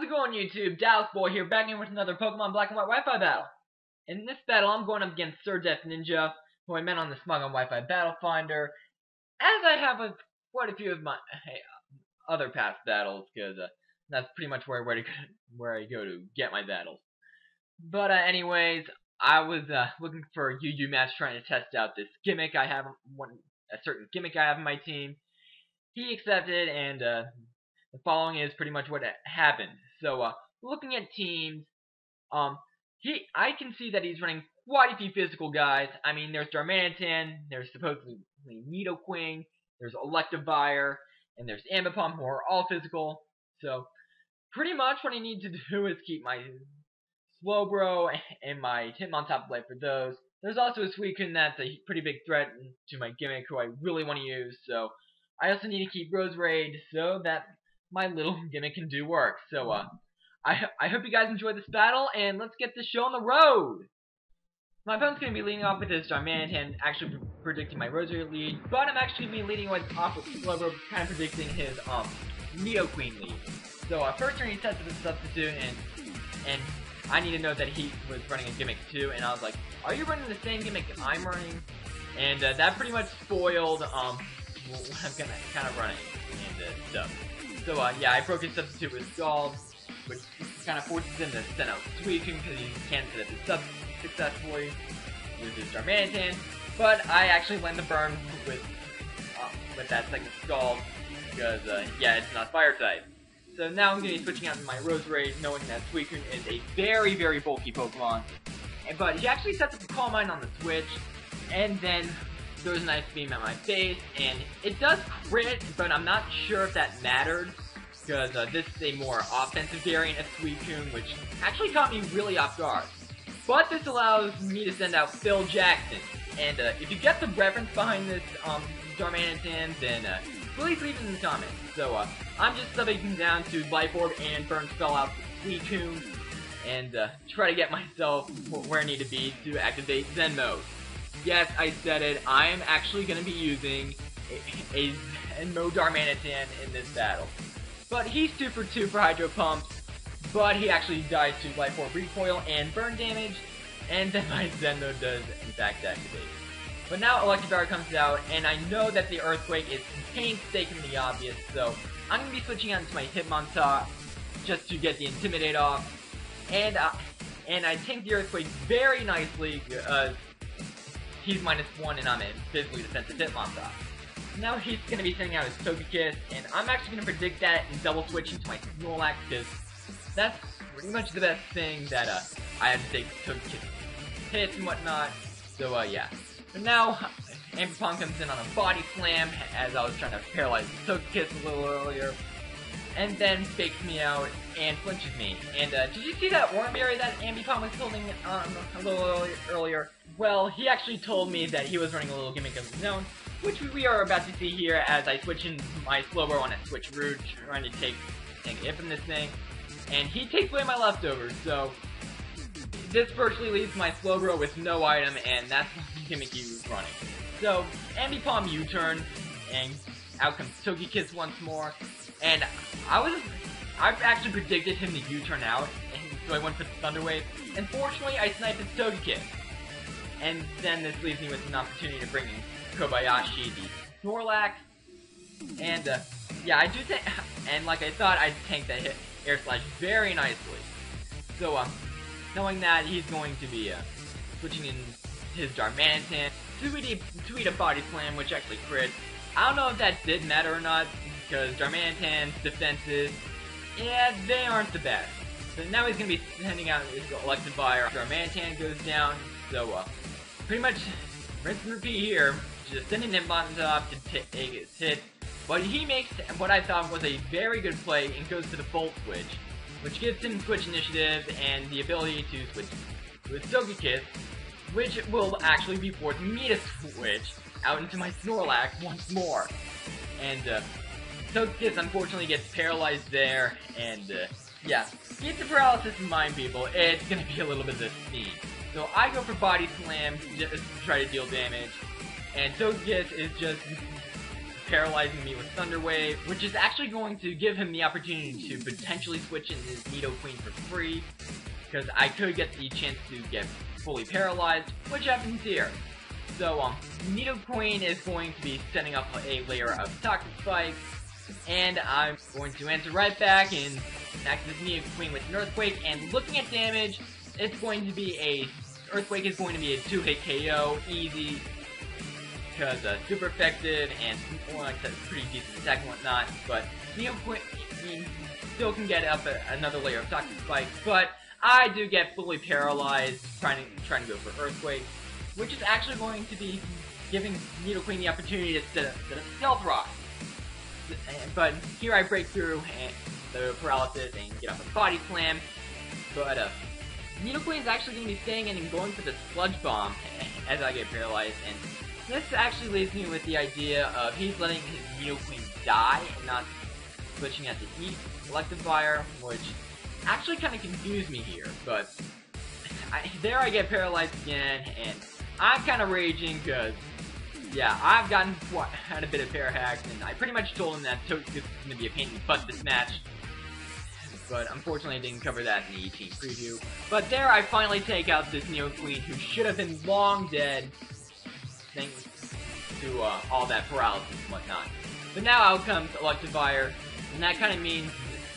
it going, YouTube? Dallasboi here, back in with another Pokemon Black and White Wi-Fi battle. In this battle, I'm going up against SirDeafNINJA, who I met on the Smogon Wifi Battle Finder, as I have with quite a few of my other past battles, because that's pretty much where I go to get my battles. But anyways, I was looking for a UU match, trying to test out this gimmick I have, a certain gimmick I have in my team. He accepted, and the following is pretty much what happened. So, looking at teams, I can see that he's running quite a few physical guys. I mean, there's Darmanitan, there's supposedly Nidoqueen, there's Electivire, and there's Ambipom, who are all physical. So, pretty much what I need to do is keep my Slowbro and my Hitmontop life for those. There's also a Suicune that's a pretty big threat to my gimmick, who I really want to use. So, I also need to keep Roserade so that my little gimmick can do work. So, I hope you guys enjoyed this battle, and let's get this show on the road! My opponent's going to be leading off with his Darmanitan, actually predicting my Roserade lead, but I'm actually going to be leading off with Slowbro, kind of predicting his Nidoqueen lead. So, first turn he sets up a substitute, and I need to know that he was running a gimmick too, and I was like, are you running the same gimmick I'm running? And that pretty much spoiled what I'm kind of running and stuff. So yeah, I broke his substitute with Scald, which kind of forces him to send out Suicune because he can't set up his sub successfully with his Darmanitan. But I actually land the burn with that second Scald because yeah, it's not fire type. So now I'm going to be switching out my Roserade, knowing that Suicune is a very, very bulky Pokemon. But he actually sets up a Calm Mind on the switch, and then throws a nice beam at my face, and it does crit, but I'm not sure if that mattered, because this is a more offensive variant of Suicune, which actually caught me really off guard. But this allows me to send out Phil Jackson, and if you get the reference behind this Darmanitan, then please leave it in the comments. So I'm just subbing down to Life Orb and Burn Spell out for Suicune, and try to get myself where I need to be to activate Zen Mode. Yes, I said it, I am actually going to be using a Zen Mode Darmanitan in this battle. But he's 2 for 2 for Hydro Pumps, but he actually dies to Life Orb Recoil and Burn damage, and then my Zen Mode does in fact activate. But now Electivire comes out, and I know that the Earthquake is painstakingly obvious, so I'm going to be switching out into my Hitmontop just to get the Intimidate off. And I tank the Earthquake very nicely, he's -1 and I'm a physically defensive Hitmontop. Now he's going to be sending out his Togekiss, and I'm actually going to predict that and double switch into my Snorlax, because that's pretty much the best thing that I have to take Togekiss hits and whatnot. So yeah. But now Ambipom comes in on a Body Slam, as I was trying to paralyze the Togekiss a little earlier, and then fakes me out and flinches me. And did you see that Oran Berry that Ambipom was holding a little earlier? Well, he actually told me that he was running a little gimmick of his own, which we are about to see here as I switch in my Slowbro on a switch route, trying to take a hit from this thing. And he takes away my leftovers, so this virtually leaves my Slowbro with no item, and that's the gimmick he was running. So, Ambipom U-turn, and out comes Togekiss once more, and I've actually predicted him to U-turn out, and so I went for the Thunder Wave. Unfortunately, I sniped his Togekiss. And then this leaves me with an opportunity to bring in Kobayashi, the Snorlax. And, yeah, I do think, and like I thought, I tanked that Air Slash very nicely. So, knowing that he's going to be, switching in his Darmanitan to eat a Body Slam, which actually crit. I don't know if that did matter or not, because Darmanitan's defenses, yeah, they aren't the best. So now he's going to be sending out his Electivire. Darmanitan goes down, so, pretty much rinse and repeat here, just sending him on top to take his hit. But he makes what I thought was a very good play and goes to the Volt Switch, which gives him Switch Initiative and the ability to switch to his Togekiss, which will actually be forcing me to switch out into my Snorlax once more. And Togekiss unfortunately gets paralyzed there, and yeah, keep the paralysis in mind, people, it's gonna be a little bit of a speed. So I go for Body Slam just to try to deal damage, and Togekiss is just paralyzing me with Thunder Wave, which is actually going to give him the opportunity to potentially switch in his Nidoqueen for free, because I could get the chance to get fully paralyzed, which happens here. So, Nidoqueen is going to be setting up a layer of Toxic Spikes, and I'm going to answer right back and attack this Nidoqueen with an Earthquake, and looking at damage, it's going to be Earthquake is going to be a 2-hit KO, easy, because super effective, and like I said, pretty decent attack and whatnot, but Nidoqueen still can get up another layer of Toxic Spikes, but I do get fully paralyzed trying to go for Earthquake, which is actually going to be giving Nidoqueen the opportunity to set a Stealth Rock. But here I break through and the paralysis and get off a Body Slam, but Nidoqueen is actually going to be staying in and going for the Sludge Bomb as I get paralyzed, and this actually leaves me with the idea of he's letting his Nidoqueen die and not switching at the Electivire, which actually kind of confused me here, but there I get paralyzed again, and I'm kind of raging because, yeah, I've gotten had a bit of pair hacks, and I pretty much told him that Togekiss is going to be a pain in the butt this match, but unfortunately I didn't cover that in the 18 preview. But there I finally take out this Nidoqueen who should have been long dead, thanks to all that paralysis and whatnot. But now out comes Electivire, and that kind of means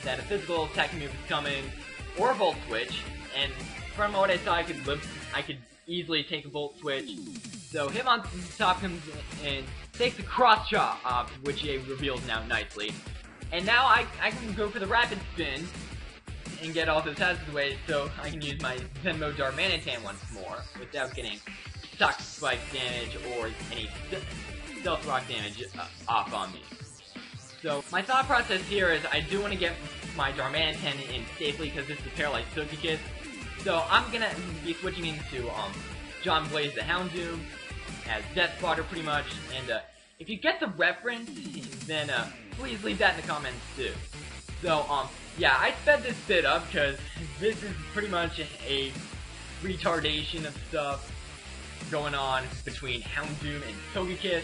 that a physical attack move is coming, or a Volt Switch, and from what I saw I could easily take a Volt Switch. So him on top comes in and takes a Cross Chop, which he reveals now nicely. And now I can go for the Rapid Spin and get all those hazards away, so I can use my Zen Mode Darmanitan once more without getting Toxic Spike damage or any Stealth Rock damage off on me. So my thought process here is I do want to get my Darmanitan in safely because this is a paralyzed Togekiss. So I'm gonna be switching into John Blaze the Houndoom as Death Spotter pretty much. And if you get the reference, then please leave that in the comments too. So yeah, I sped this bit up because this is pretty much a retardation of stuff going on between Houndoom and Togekiss.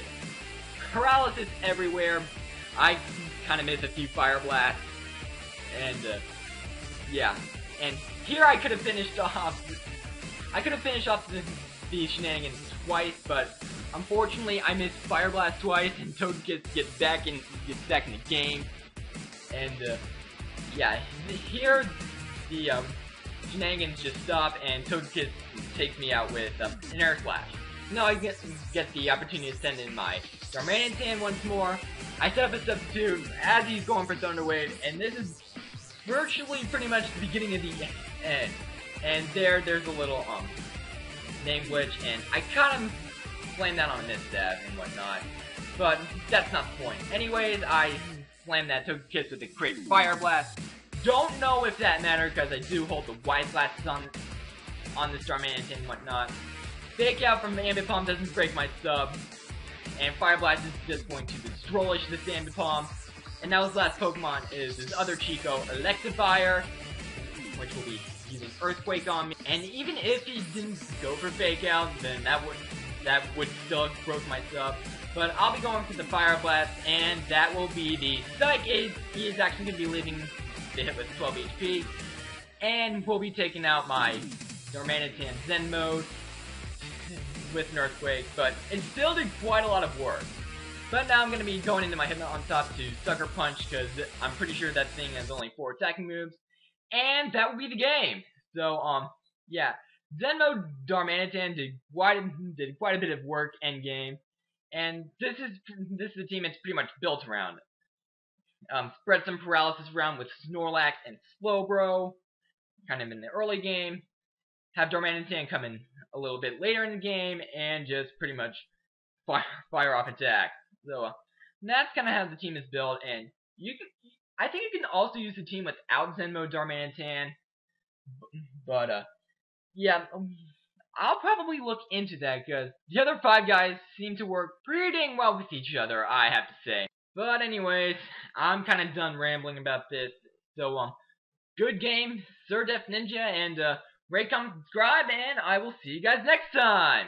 Paralysis everywhere. I kind of missed a few Fire Blasts, and yeah, and here I could have finished off. The shenanigans twice, but unfortunately I missed Fire Blast twice, and Togekiss gets back in the game, and yeah, here the shenanigans just stop, and Togekiss takes me out with an Air Slash. Now I get the opportunity to send in my Darmanitan once more. I set up a substitute as he's going for Thunder Wave, and this is virtually pretty much the beginning of the end. And there's a little name glitch, and I kind of slammed that on a misstab and whatnot, but that's not the point. Anyways, I slammed that Togekiss with a Crit Fire Blast. Don't know if that mattered because I do hold the Wise Glasses on this Darmanitan and whatnot. Fake Out from Ambit Palm doesn't break my sub, and Fire Blast is just going to destroy this Ambit Palm. And now his last Pokemon is his other Chico, Electivire, which will be using Earthquake on me. And even if he didn't go for Fake Out, then that would still have broke my sub. But I'll be going for the Fire Blast, and that will be the Psych Ace. He is actually going to be leaving the hit with 12 HP. And we'll be taking out my Darmanitan Zen Mode with an Earthquake, but it still did quite a lot of work. But now I'm going to be going into my Hypno on top to Sucker Punch, because I'm pretty sure that thing has only 4 attacking moves, and that will be the game. So, yeah, Zen Mode Darmanitan did quite a bit of work endgame, and this is the team it's pretty much built around. Spread some paralysis around with Snorlax and Slowbro, kind of in the early game. Have Darmanitan come in a little bit later in the game, and just pretty much fire off attack. So that's kind of how the team is built, and I think you can also use the team without Zen Mode Darmanitan, but yeah, I'll probably look into that because the other 5 guys seem to work pretty dang well with each other, I have to say. But anyways, I'm kind of done rambling about this. So good game, SirDeafNINJA, and rate, comment, subscribe, and I will see you guys next time!